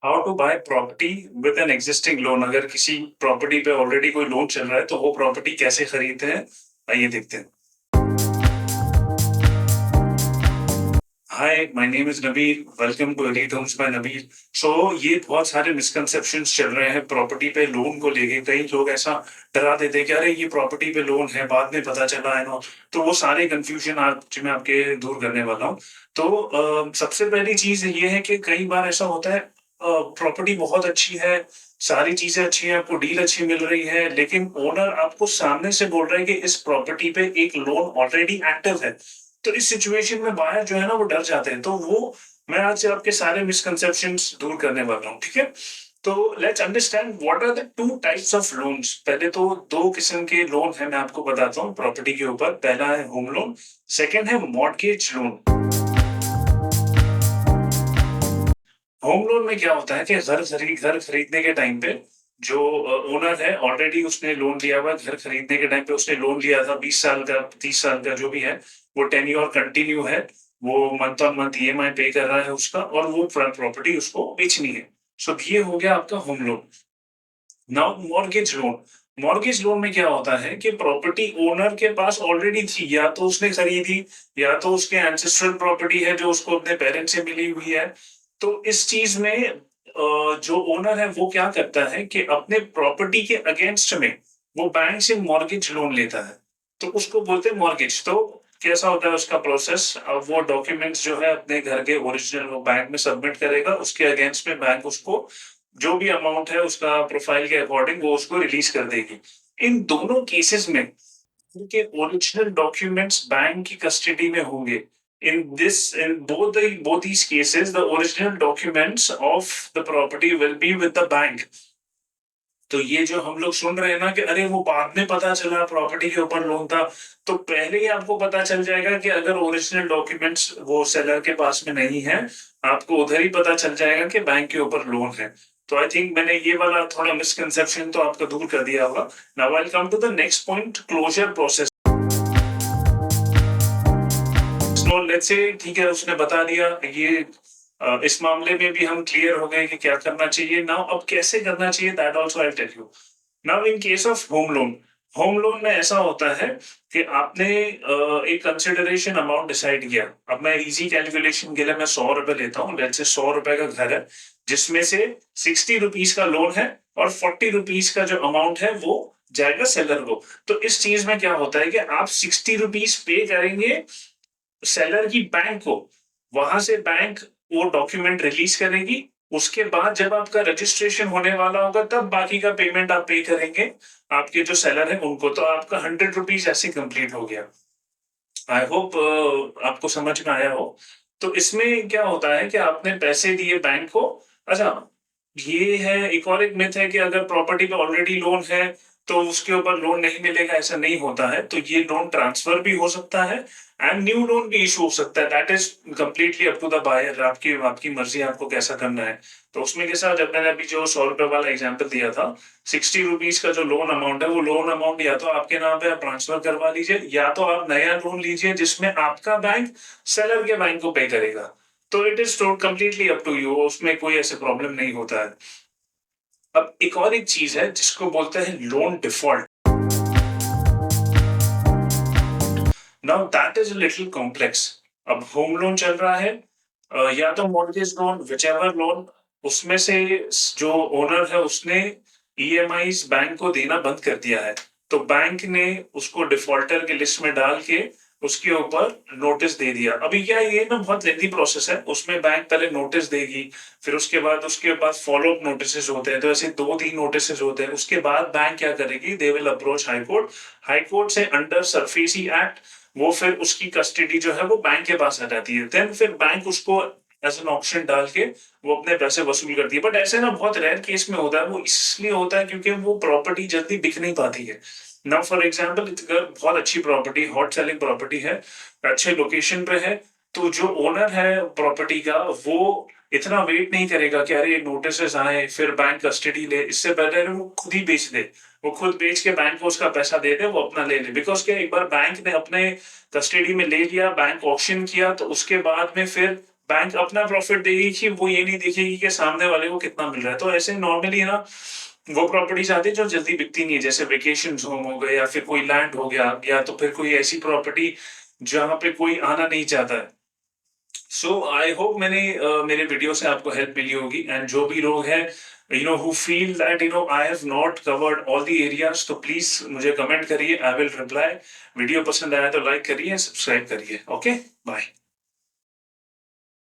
How to buy property with an existing loan. अगर किसी property पे ऑलरेडी कोई लोन चल रहा है तो वो प्रॉपर्टी कैसे खरीदते हैं, आइए देखते हैं। Hi, my name is Nabeel. Welcome to Elite Homes by Nabeel. So ये बहुत सारे मिसकंसेप्शंस चल रहे हैं प्रॉपर्टी पे लोन को लेके। कई लोग ऐसा डरा देते हैं कि अरे ये प्रॉपर्टी पे लोन है, बाद में पता चला है ना। तो वो सारे कंफ्यूजन आज मैं आपके दूर करने वाला हूँ। तो सबसे पहली चीज ये है कि कई बार ऐसा होता है, प्रॉपर्टी बहुत अच्छी है, सारी चीजें अच्छी हैं, आपको डील अच्छी मिल रही है, लेकिन ओनर आपको सामने से बोल रहा है कि इस प्रॉपर्टी पे एक लोन ऑलरेडी एक्टिव है। तो इस सिचुएशन में बायर जो है ना वो डर जाते हैं। तो वो मैं आज से आपके सारे मिसकंसेप्शंस दूर करने वाला हूँ, ठीक है? तो let's understand what are the two types of loans. पहले तो दो किस्म के लोन है, मैं आपको बताता हूँ प्रॉपर्टी के ऊपर। पहला है होम लोन, सेकंड है मॉर्गेज लोन। होम लोन में क्या होता है कि घर खरीदने के टाइम पे जो ओनर है ऑलरेडी उसने लोन लिया हुआ है। घर खरीदने के टाइम पे उसने लोन लिया था 20 साल का, 30 साल का, जो भी है वो टेन्योर कंटिन्यू है। वो मंथ ऑन मंथ ईएमआई पे कर रहा है उसका, और वो प्रॉपर्टी उसको बेचनी है। सो ये हो गया आपका home loan. Now mortgage loan. Mortgage loan में क्या होता है कि प्रॉपर्टी ओनर के पास ऑलरेडी थी, या तो उसने खरीदी या तो उसके एंसेस्ट्रल प्रॉपर्टी है जो उसको अपने पेरेंट्स से मिली हुई है। तो इस चीज में जो ओनर है वो क्या करता है कि अपने प्रॉपर्टी के अगेंस्ट में वो बैंक से मॉर्गेज लोन लेता है। तो उसको बोलते हैं मॉर्गेज। तो कैसा होता है उसका प्रोसेस? अब वो डॉक्यूमेंट्स जो है अपने घर के ओरिजिनल वो बैंक में सबमिट करेगा, उसके अगेंस्ट में बैंक उसको जो भी अमाउंट है उसका प्रोफाइल के अकॉर्डिंग वो उसको रिलीज कर देगी। इन दोनों केसेस में उनके ओरिजिनल डॉक्यूमेंट्स बैंक की कस्टडी में होंगे। In both these cases, the original documents of the property will be with the bank. तो ये जो हम लोग सुन रहे हैं ना कि अरे वो बाद में पता चला प्रॉपर्टी के ऊपर लोन था, तो पहले ही आपको पता चल जाएगा कि अगर ओरिजिनल डॉक्यूमेंट्स वो सेलर के पास में नहीं है, आपको उधर ही पता चल जाएगा कि बैंक के ऊपर लोन है। तो आई थिंक मैंने ये वाला थोड़ा मिसकंसेप्शन तो आपका दूर कर दिया होगा। Now I will come to the next point, closure process. So let's say ठीक है, उसने बता दिया ये। इस मामले में भी हम क्लियर हो गए कि क्या करना चाहिए। नाउ अब कैसे करना चाहिए, that also I tell you. Now in case of home loan, home loan में ऐसा होता है कि आपने एक कंसिडरेशन अमाउंट डिसाइड किया। अब मैं इजी कैलकुलेशन के लिए मैं 100 रुपए लेता हूँ। लेट्स से 100 रुपए का घर है जिसमें से 60 रुपीज का लोन है, और 40 रुपीज का जो अमाउंट है वो जाएगा सेलर को। तो इस चीज में क्या होता है कि आप 60 रुपीज पे करेंगे सेलर की बैंक को। वहां से बैंक वो डॉक्यूमेंट रिलीज करेगी। उसके बाद जब आपका रजिस्ट्रेशन होने वाला होगा तब बाकी का पेमेंट आप पे करेंगे आपके जो सेलर है उनको। तो आपका 100 रुपीज ऐसे कंप्लीट हो गया। आई होप आपको समझ में आया हो। तो इसमें क्या होता है कि आपने पैसे दिए बैंक को। अच्छा, ये है एक और एक मिथ है कि अगर प्रॉपर्टी पे ऑलरेडी लोन है तो उसके ऊपर लोन नहीं मिलेगा। ऐसा नहीं होता है। तो ये लोन ट्रांसफर भी हो सकता है एंड न्यू लोन भी इशू हो सकता है। That is completely up to the buyer. आपकी आपकी मर्जी है आपको कैसा करना है। तो उसमें कैसा, जब मैंने अभी जो 100 रुपए वाला एग्जाम्पल दिया था, 60 रुपीज का जो लोन अमाउंट है वो लोन अमाउंट या तो आपके नाम पे आप ट्रांसफर करवा लीजिए, या तो आप नया लोन लीजिए जिसमें आपका बैंक सेलर के बैंक को पे करेगा। तो it is completely up to you, उसमें कोई ऐसे प्रॉब्लम नहीं होता है। अब एक और एक चीज है जिसको बोलते हैं loan default. Now that is little complex. अब होम लोन चल रहा है, या तो मॉर्गेज लोन, विचएवर लोन, उसमें से जो ओनर है उसने ईएमआईज बैंक को देना बंद कर दिया है। तो बैंक ने उसको डिफॉल्टर की लिस्ट में डाल के उसके ऊपर नोटिस दे दिया। अभी क्या ये ना बहुत लेंथी प्रोसेस है। उसमें बैंक पहले नोटिस देगी, फिर उसके बाद फॉलो अप नोटिस होते हैं। तो ऐसे 2-3 नोटिस होते हैं। उसके बाद बैंक क्या करेगी, they will approach high court. High court से अंडर सरफेसी एक्ट वो फिर उसकी कस्टडी जो है वो बैंक के पास आ जाती है। देन फिर बैंक उसको एज एन ऑप्शन डाल के वो अपने पैसे वसूल करती है। बट ऐसे ना बहुत रेयर केस में होता है। वो इसलिए होता है क्योंकि वो प्रॉपर्टी जल्दी बिक नहीं पाती है। नाउ फॉर एग्जांपल, अगर बहुत अच्छी प्रॉपर्टी, हॉट सेलिंग प्रॉपर्टी है, अच्छे लोकेशन पे है, तो जो ओनर है प्रॉपर्टी का वो इतना वेट नहीं करेगा कि अरे नोटिस आए फिर बैंक कस्टडी ले। इससे पहले वो खुद ही बेच दे। वो खुद बेच के बैंक को उसका पैसा दे दे, वो अपना ले ले। बिकॉज क्या, एक बार बैंक ने अपने कस्टडी में ले लिया, बैंक ऑक्शन किया, तो उसके बाद में फिर बैंक अपना प्रॉफिट देगी कि वो ये नहीं देखेगी कि सामने वाले को कितना मिल रहा है। तो ऐसे नॉर्मली है ना, वो प्रॉपर्टीज आती है जो जल्दी बिकती नहीं है, जैसे वेकेशन होम हो गए या फिर कोई लैंड हो गया, या तो फिर कोई ऐसी प्रॉपर्टी जहां पे कोई आना नहीं चाहता है। सो आई होप मैंने मेरे वीडियो से आपको हेल्प मिली होगी। एंड जो भी लोग हैं who feel that I have not covered all the areas, तो प्लीज मुझे कमेंट करिए, आई विल रिप्लाई। वीडियो पसंद आया तो लाइक करिए, सब्सक्राइब करिए। Okay, bye.